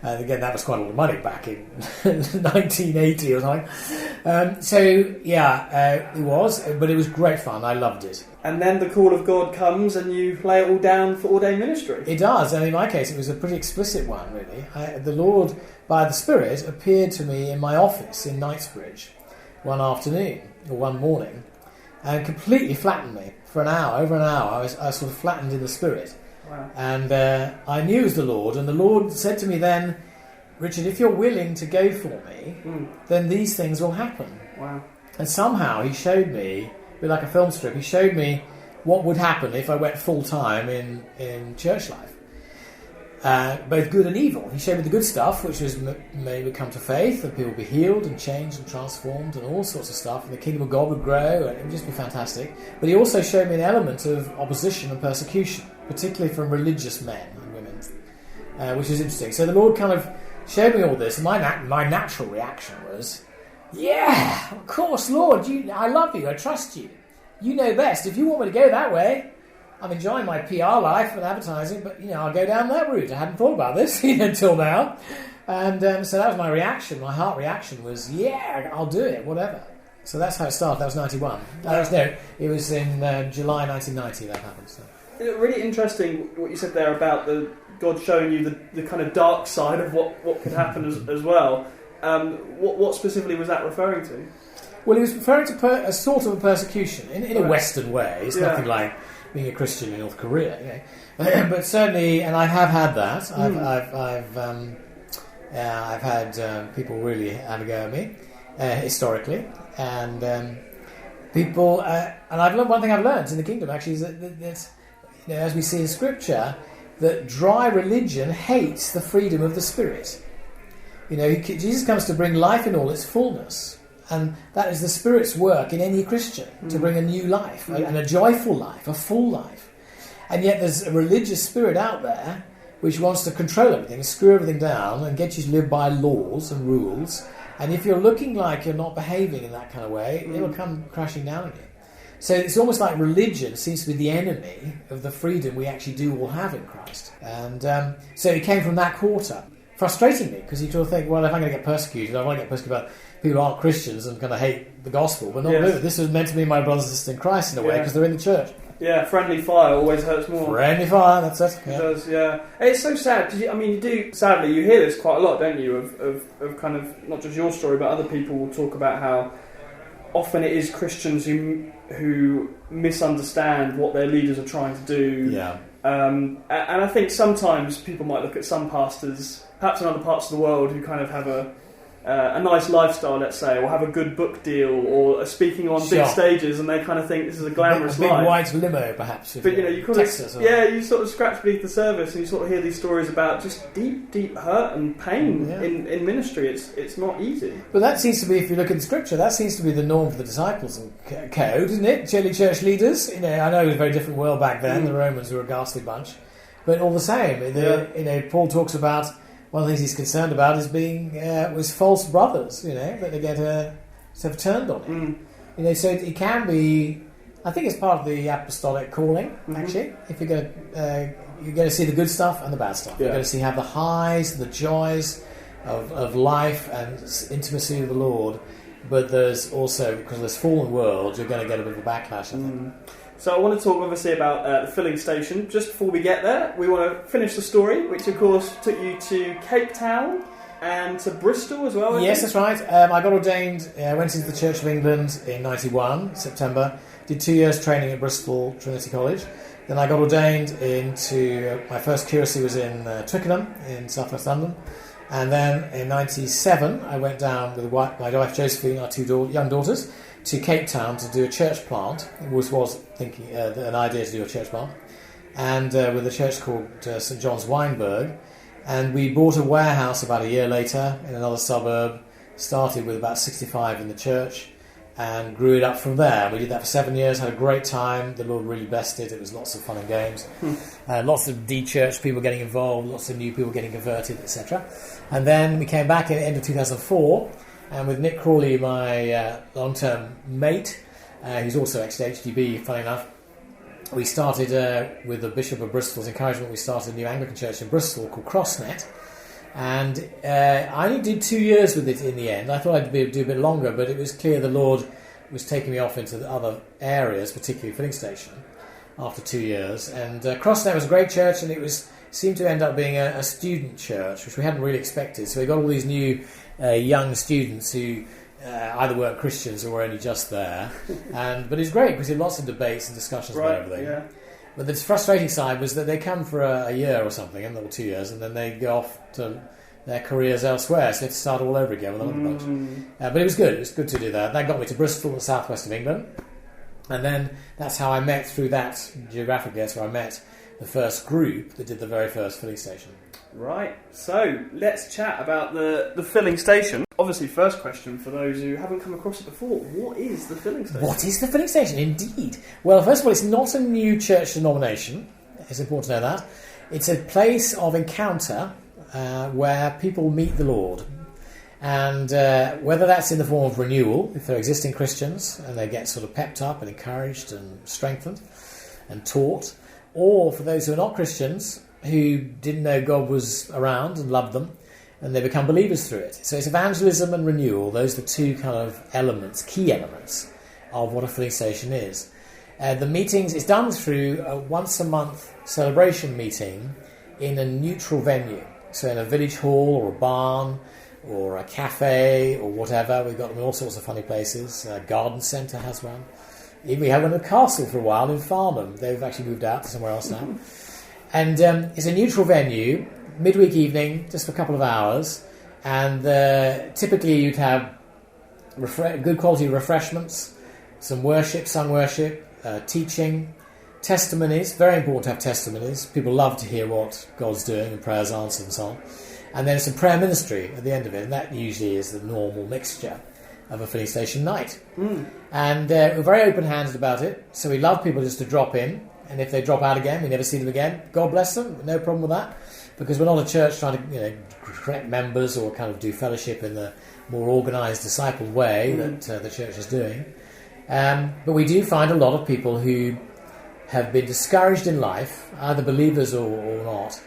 And again, that was quite a lot of money back in 1980 or something. It was, but it was great fun. I loved it. And then the call of God comes and you lay it all down for ordained ministry. It does, and in my case it was a pretty explicit one, really. The Lord, by the Spirit, appeared to me in my office in Knightsbridge one morning, and completely flattened me for an hour, over an hour. I was sort of flattened in the Spirit. Wow. And I knew it was the Lord, and the Lord said to me then, Richard, if you're willing to go for me, then these things will happen. Wow. And somehow he showed me, a bit like a film strip, he showed me what would happen if I went full-time in church life. Both good and evil. He showed me the good stuff, which was maybe come to faith, and people would be healed and changed and transformed and all sorts of stuff, and the kingdom of God would grow, and it would just be fantastic. But he also showed me an element of opposition and persecution, particularly from religious men and women, which is interesting. So the Lord kind of showed me all this, and my natural reaction was, yeah, of course, Lord, I love you, I trust you. You know best. If you want me to go that way, I'm enjoying my PR life and advertising, but I'll go down that route. I hadn't thought about this until now, and so that was my reaction. My heart reaction was, yeah, I'll do it, whatever. So that's how it started. That was 91. It was in July 1990 that happened. So. Really interesting what you said there about God showing you the kind of dark side of what could happen as well. What specifically was that referring to? Well, he was referring to a sort of a persecution in a Western way. It's nothing like being a Christian in North Korea, but certainly, and I have had that. I've had people really have a go at me historically, and people. And I've learned one thing. I've learned in the kingdom actually is that as we see in Scripture, that dry religion hates the freedom of the Spirit. Jesus comes to bring life in all its fullness. And that is the Spirit's work in any Christian, to bring a new life, and a joyful life, a full life. And yet there's a religious spirit out there which wants to control everything, screw everything down, and get you to live by laws and rules. And if you're looking like you're not behaving in that kind of way, it'll come crashing down on you. So it's almost like religion seems to be the enemy of the freedom we actually do all have in Christ. And so it came from that quarter. Frustrating me, because you sort of think, well, if I'm going to get persecuted, I want to get persecuted by people who aren't Christians and kind of hate the gospel, but not really. This was meant to be my brothers and sisters in Christ in a way, because they're in the church. Yeah, friendly fire always hurts more. Friendly fire, that's it. Yeah. It does, yeah. It's so sad, because you do, sadly, you hear this quite a lot, don't you, of kind of, not just your story, but other people will talk about how often it is Christians who misunderstand what their leaders are trying to do. Yeah. And I think sometimes people might look at some pastors perhaps in other parts of the world who kind of have a nice lifestyle, let's say, or have a good book deal, or are speaking on big stages, and they kind of think this is a glamorous life. A big white limo, perhaps. But you kind of, you sort of scratch beneath the surface, and you sort of hear these stories about just deep hurt and pain in ministry. It's not easy. But that seems to be, if you look in Scripture, that seems to be the norm for the disciples and code, isn't it? Early church leaders. I know it was a very different world back then. The Romans were a ghastly bunch, but all the same, Paul talks about. One of the things he's concerned about is being was false brothers, that they get sort of turned on him. So it can be. I think it's part of the apostolic calling. Actually, if you're going to see the good stuff and the bad stuff. You're going to have the highs, the joys of life and intimacy with the Lord. But there's also, because of this fallen world, you're going to get a bit of a backlash. I think. So I want to talk obviously about the filling station. Just before we get there, we want to finish the story, which of course took you to Cape Town and to Bristol as well. Yes, that's right. I got ordained, I went into the Church of England in 91, September, did 2 years training at Bristol Trinity College. Then I got ordained into, my first curacy was in Twickenham in south west London. And then in 97, I went down with my wife Josephine, our two young daughters, to Cape Town to do a church plant. It was thinking an idea to do a church plant, and with a church called St John's Weinberg. And we bought a warehouse about a year later in another suburb. Started with about 65 in the church, and grew it up from there. We did that for 7 years. Had a great time. The Lord really blessed it. It was lots of fun and games. Lots of de-church people getting involved. Lots of new people getting converted, etc. And then we came back at the end of 2004. And with Nick Crawley, my long-term mate, who's also ex-HDB, funny enough, we started, with the Bishop of Bristol's encouragement, we started a new Anglican church in Bristol called Crossnet. And I only did 2 years with it in the end. I thought I'd do a bit longer, but it was clear the Lord was taking me off into the other areas, particularly filling station, after 2 years. And Crossnet was a great church, and it seemed to end up being a student church, which we hadn't really expected. So we got all these new young students who either weren't Christians or were only just there. But it was great because we had lots of debates and discussions about everything. Yeah. But the frustrating side was that they come for a year or something, or 2 years, and then they go off to their careers elsewhere, so they have to start all over again with another bunch. But it was good. It was good to do that. That got me to Bristol, the southwest of England. And then that's how I met, through that geographically, that's where I met the first group that did the very first filling station. Right, so let's chat about the filling station. Obviously, first question for those who haven't come across it before, what is the filling station? What is the filling station, indeed? Well, first of all, it's not a new church denomination. It's important to know that. It's a place of encounter where people meet the Lord. And whether that's in the form of renewal, if they're existing Christians, and they get sort of pepped up and encouraged and strengthened and taught, or for those who are not Christians, who didn't know God was around and loved them, and they become believers through it. So it's evangelism and renewal. Those are the two kind of elements, key elements, of what a filling station is. The meetings, it's done through a once-a-month celebration meeting in a neutral venue. So in a village hall or a barn or a cafe or whatever. We've got them in all sorts of funny places. Garden Centre has one. Even we had one at the castle for a while in Farnham. They've actually moved out to somewhere else now. And it's a neutral venue, midweek evening, just for a couple of hours. And typically you'd have good quality refreshments, some worship, sung worship, teaching, testimonies. Very important to have testimonies. People love to hear what God's doing and prayers answered and so on. And then some prayer ministry at the end of it. And that usually is the normal mixture of a filling station night. And we're very open-handed about it. So we love people just to drop in. And if they drop out again, we never see them again. God bless them. No problem with that. Because we're not a church trying to correct members or kind of do fellowship in the more organised, discipled way that the church is doing. But we do find a lot of people who have been discouraged in life, either believers or not,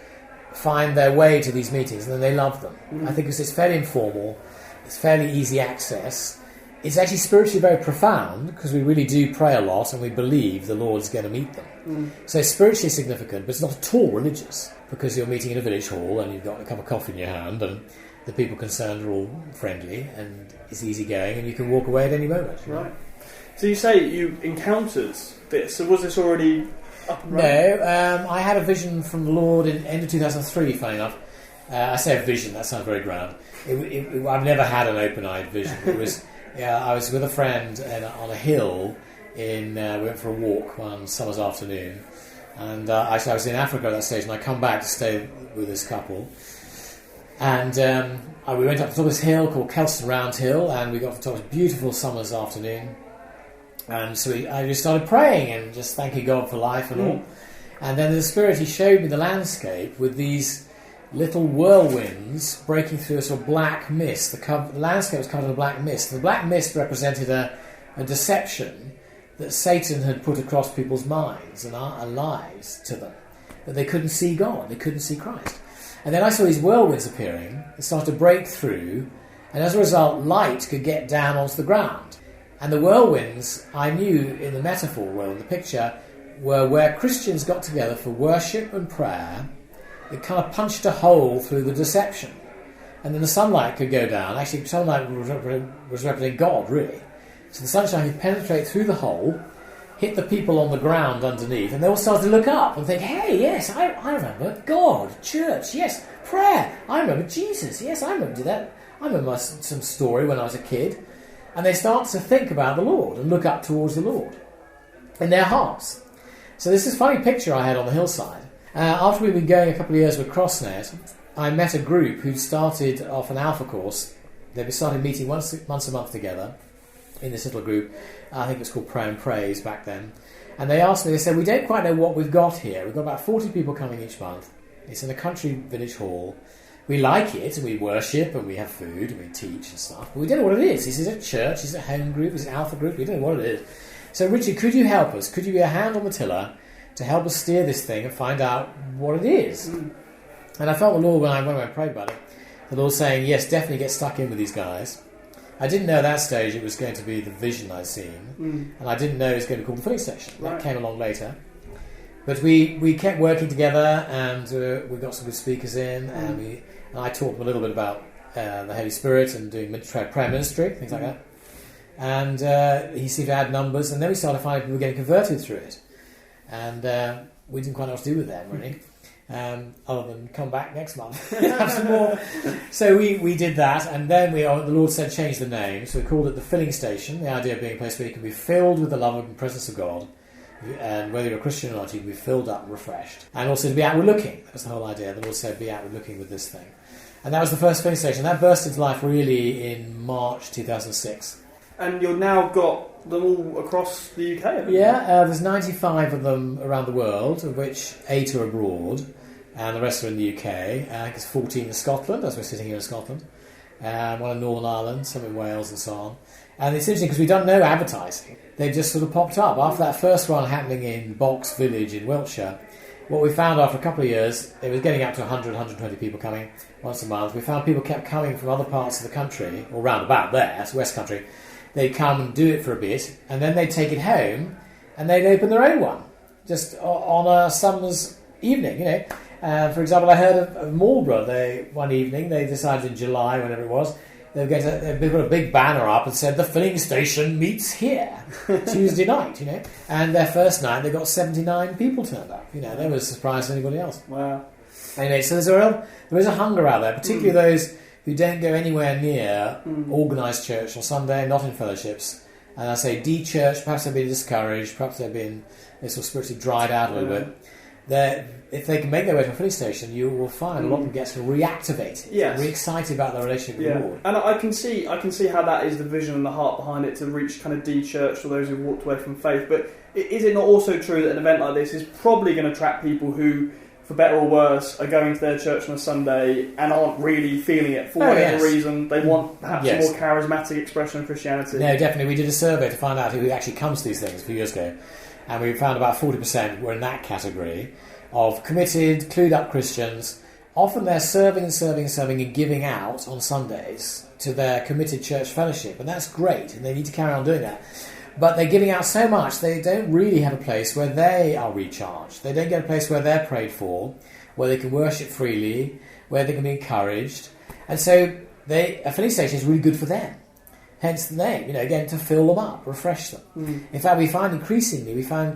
find their way to these meetings, and then they love them. I think because it's fairly informal, it's fairly easy access. It's actually spiritually very profound, because we really do pray a lot and we believe the Lord's going to meet them. So it's spiritually significant, but it's not at all religious, because you're meeting in a village hall and you've got a cup of coffee in your hand and the people concerned are all friendly and it's easy going and you can walk away at any moment. Right. So you say you encountered this, so was this already up and running? No, I had a vision from the Lord in end of 2003, funny enough, I say a vision, that sounds very grand. I've never had an open-eyed vision. It was, I was with a friend on a hill. We went for a walk one summer's afternoon, and actually I was in Africa at that stage, and I come back to stay with this couple, and we went up to the top of this hill called Kelston Round Hill, and we got to the top of a beautiful summer's afternoon, and so I just started praying and just thanking God for life and all, and then the Spirit, he showed me the landscape with these little whirlwinds breaking through a sort of black mist. The landscape was covered in a black mist. The black mist represented a deception that Satan had put across people's minds and lives to them, that they couldn't see God, they couldn't see Christ. And then I saw these whirlwinds appearing, they started to break through, and as a result, light could get down onto the ground. And the whirlwinds, I knew in the metaphor, well, in the picture, were where Christians got together for worship and prayer. It kind of punched a hole through the deception. And then the sunlight could go down. Actually, sunlight was representing God, really. So the sunshine could penetrate through the hole, hit the people on the ground underneath, and they all started to look up and think, hey, yes, I remember God, church, yes, prayer. I remember Jesus, yes, I remember that. I remember some story when I was a kid. And they start to think about the Lord and look up towards the Lord in their hearts. So this is a funny picture I had on the hillside. After we'd been going a couple of years with CrossNet, I met a group who'd started off an alpha course. They started meeting once a month together in this little group. I think it was called Pray and Praise back then. And they asked me, they said, we don't quite know what we've got here. We've got about 40 people coming each month. It's in a country village hall. We like it, and we worship, and we have food, and we teach and stuff. But we don't know what it is. Is it a church? Is it a home group? Is it alpha group? We don't know what it is. So, Richard, could you help us? Could you be a hand on the tiller to help us steer this thing and find out what it is? And I felt the Lord, when I prayed about it, the Lord saying, yes, definitely get stuck in with these guys. I didn't know at that stage it was going to be the vision I'd seen, and I didn't know it was going to be called the filling station. That came along later. But we kept working together, and we got some good speakers in, and I taught them a little bit about the Holy Spirit and doing prayer ministry, things like that. And he seemed to add numbers, and then we started finding people getting converted through it. And we didn't quite know what to do with them, really, other than come back next month have some more. So we did that, and then the Lord said change the name, so we called it the filling station, the idea of being a place where you can be filled with the love and presence of God, and whether you're a Christian or not, you can be filled up and refreshed. And also to be outward looking. That was the whole idea. The Lord said be outward looking with this thing. And that was the first filling station. That burst into life really in March 2006. And you've now got them all across the UK, haven't you? Yeah, there's 95 of them around the world, of which 8 are abroad, and the rest are in the UK. I think it's 14 in Scotland, as we're sitting here in Scotland, one in Northern Ireland, some in Wales and so on. And it's interesting because we don't know advertising. They just sort of popped up. After that first one happening in Box Village in Wiltshire, what we found after a couple of years, it was getting up to 100, 120 people coming once a month. We found people kept coming from other parts of the country, or round about there, that's West Country. They'd come and do it for a bit, and then they'd take it home, and they'd open their own one, just on a summer's evening, you know. For example, I heard of Marlborough. One evening, they decided in July, whenever it was, they put a big banner up and said, the filling station meets here, Tuesday night, you know. And their first night, they got 79 people turned up. You know, they were as surprised as anybody else. Wow. Anyway, so there is a hunger out there, particularly those who don't go anywhere near organised church on Sunday, not in fellowships. And I say de-church, perhaps they've been discouraged, perhaps they've been sort of spiritually dried out a little bit. If they can make their way to a filling station, you will find a lot of them get sort of reactivated, re-excited about their relationship with the Lord. And I can see how that is the vision and the heart behind it, to reach kind of de-church for those who've walked away from faith. But is it not also true that an event like this is probably going to attract people who, for better or worse, are going to their church on a Sunday and aren't really feeling it for whatever reason? They want perhaps a more charismatic expression of Christianity. No, definitely. We did a survey to find out who actually comes to these things a few years ago, and we found about 40% were in that category of committed, clued up Christians. Often they're serving and giving out on Sundays to their committed church fellowship, and that's great, and they need to carry on doing that. But they're giving out so much, they don't really have a place where they are recharged. They don't get a place where they're prayed for, where they can worship freely, where they can be encouraged. And so a filling station is really good for them. Hence the name, again, to fill them up, refresh them. In fact, we find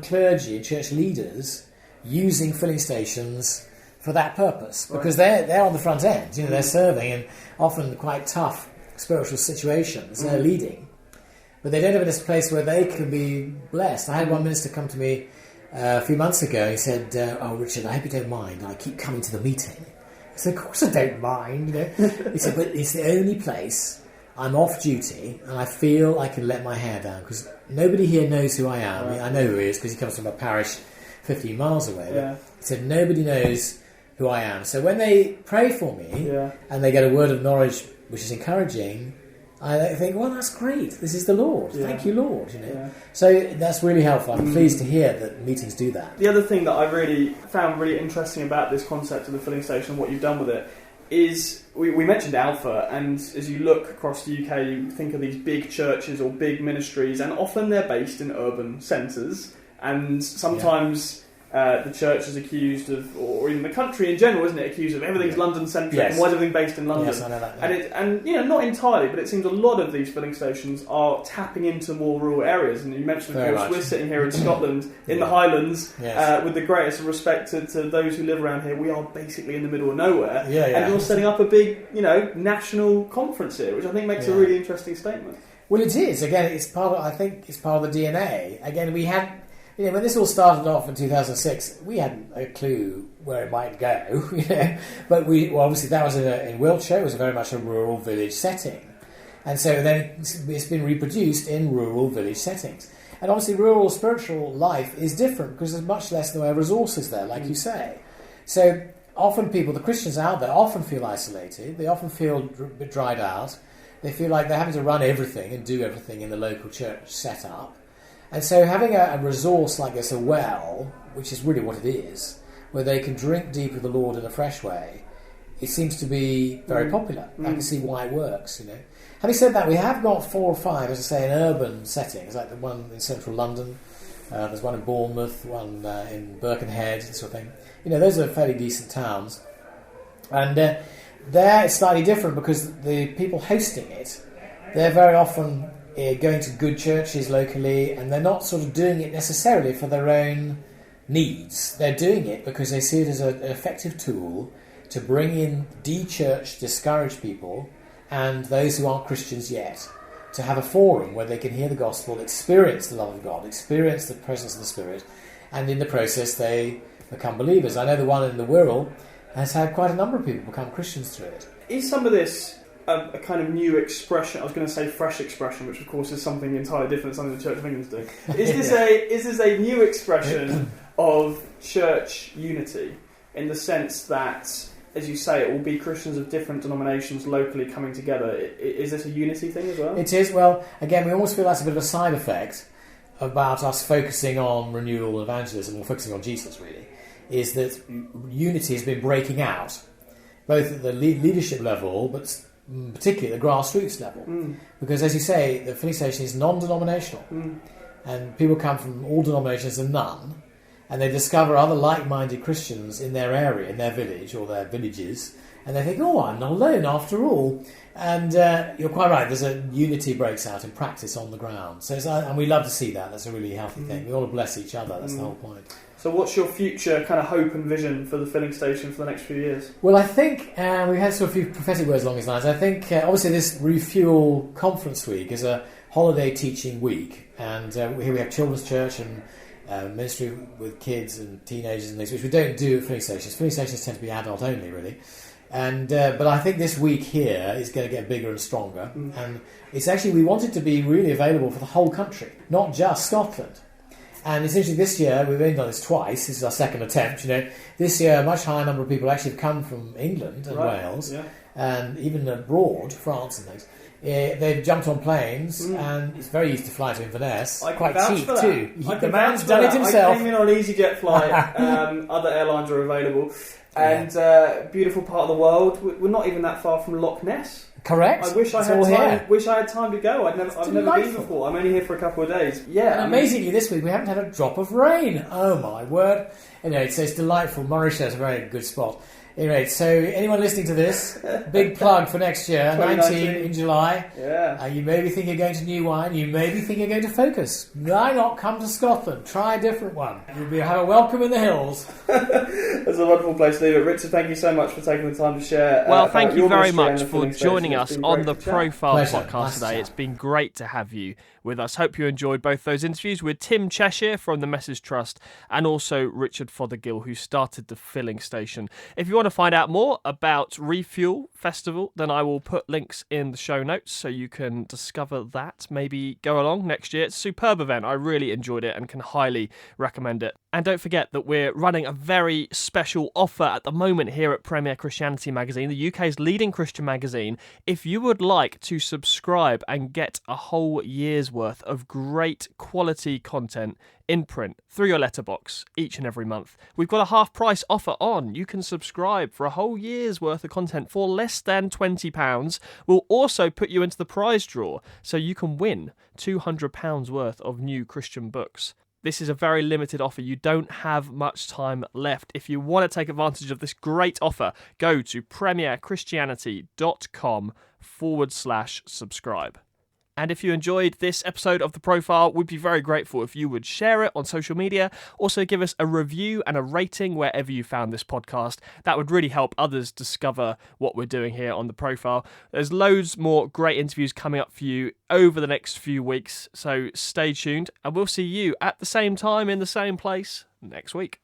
clergy and church leaders using filling stations for that purpose, because they're on the front end. You know, they're serving in often quite tough spiritual situations. They're leading, but they don't have this place where they can be blessed. I had one minister come to me a few months ago. He said, "Oh, Richard, I hope you don't mind. I keep coming to the meeting." I said, "Of course I don't mind." You know? He said, "But it's the only place I'm off duty and I feel I can let my hair down because nobody here knows who I am." Right. I know who he is because he comes from a parish 15 miles away. Yeah. He said, "Nobody knows who I am." So when they pray for me and they get a word of knowledge which is encouraging, I think, well, that's great. This is the Lord. Yeah. Thank you, Lord. You know. Yeah. So that's really helpful. I'm pleased to hear that meetings do that. The other thing that I really found really interesting about this concept of the filling station, what you've done with it, is we mentioned Alpha, and as you look across the UK, you think of these big churches or big ministries, and often they're based in urban centres, and sometimes the church is accused of, or even the country in general, isn't it, accused of everything's London-centric, and why is everything based in London? Yes, I know that. Yeah. And you know, not entirely, but it seems a lot of these filling stations are tapping into more rural areas. And you mentioned, of course, we're sitting here in Scotland, in the Highlands, with the greatest respect to those who live around here. We are basically in the middle of nowhere, and you're setting up a big, you know, national conference here, which I think makes a really interesting statement. Well, it is. Again, it's part of. I think it's part of the DNA. Again, we had. You know, when this all started off in 2006, we hadn't a clue where it might go. You know, but obviously that was in Wiltshire. It was very much a rural village setting, and so then it's been reproduced in rural village settings. And obviously, rural spiritual life is different because there's much less in the way of resources there, like you say. So often people, the Christians out there, often feel isolated. They often feel a bit dried out. They feel like they're having to run everything and do everything in the local church setup. And so having a resource like this, a well, which is really what it is, where they can drink deep of the Lord in a fresh way, it seems to be very popular. I can see why it works, you know. Having said that, we have got 4 or 5, as I say, in urban settings, like the one in central London, there's one in Bournemouth, one in Birkenhead, this sort of thing. You know, those are fairly decent towns. And there it's slightly different because the people hosting it, they're very often going to good churches locally, and they're not sort of doing it necessarily for their own needs. They're doing it because they see it as an effective tool to bring in de-churched, discouraged people and those who aren't Christians yet, to have a forum where they can hear the gospel, experience the love of God, experience the presence of the Spirit, and in the process they become believers. I know the one in the Wirral has had quite a number of people become Christians through it. Is some of this a kind of new expression? I was going to say fresh expression, which of course is something entirely different to something the Church of England's doing. Is this a new expression of church unity, in the sense that, as you say, it will be Christians of different denominations locally coming together? Is this a unity thing as well? It is. Well, again, we almost feel that's a bit of a side effect about us focusing on renewal and evangelism, or focusing on Jesus, really, is that unity has been breaking out, both at the leadership level, but particularly at the grassroots level. Because, as you say, the filling station is non-denominational, and people come from all denominations and none, and they discover other like-minded Christians in their area, in their village or their villages, and they think, oh, I'm not alone after all. And you're quite right, there's a unity breaks out in practice on the ground. So and we love to see that. That's a really healthy thing. We all bless each other. That's the whole point. So what's your future kind of hope and vision for the filling station for the next few years? Well, I think we've had sort of a few prophetic words along these lines. I think obviously this Refuel conference week is a holiday teaching week, and here we have children's church and ministry with kids and teenagers and things, which we don't do at filling stations. Filling stations tend to be adult only, really. And but I think this week here is going to get bigger and stronger, and it's actually, we want it to be really available for the whole country, not just Scotland. And it's interesting, this year, we've only done this twice, this is our second attempt, you know. This year, a much higher number of people actually have come from England and Wales, and even abroad, France and things. They've jumped on planes, and it's very easy to fly to Inverness. Quite cheap, too. The man's done it himself. I came in on an EasyJet flight, other airlines are available, and beautiful part of the world. We're not even that far from Loch Ness. Correct. I wish I had time to go. I've never been before. I'm only here for a couple of days. Yeah. And amazingly, this week we haven't had a drop of rain. Oh my word! Anyway, so it's delightful. Morrisshire is a very good spot. Anyway, so anyone listening to this, big plug for next year, 19 in July. Yeah. You may be thinking of going to New Wine. You may be thinking of going to Focus. Why not come to Scotland? Try a different one. You'll have a welcome in the hills. That's a wonderful place to leave it. Richard, thank you so much for taking the time to share. Well, thank you very much for for joining us on the Profile Pleasure. podcast Nice today. chat. It's been great to have you with us. Hope you enjoyed both those interviews with Tim Cheshire from the Message Trust and also Richard Fothergill, who started the filling station. If you want to find out more about Refuel Festival, then I will put links in the show notes so you can discover that. Maybe go along next year. It's a superb event. I really enjoyed it and can highly recommend it. And don't forget that we're running a very special offer at the moment here at Premier Christianity Magazine, the UK's leading Christian magazine. If you would like to subscribe and get a whole year's worth of great quality content in print through your letterbox each and every month, we've got a half price offer on. You can subscribe for a whole year's worth of content for less than £20. We'll also put you into the prize draw so you can win £200 worth of new Christian books. This is a very limited offer. You don't have much time left. If you want to take advantage of this great offer, go to premierchristianity.com/subscribe. And if you enjoyed this episode of The Profile, we'd be very grateful if you would share it on social media. Also give us a review and a rating wherever you found this podcast. That would really help others discover what we're doing here on The Profile. There's loads more great interviews coming up for you over the next few weeks, so stay tuned and we'll see you at the same time in the same place next week.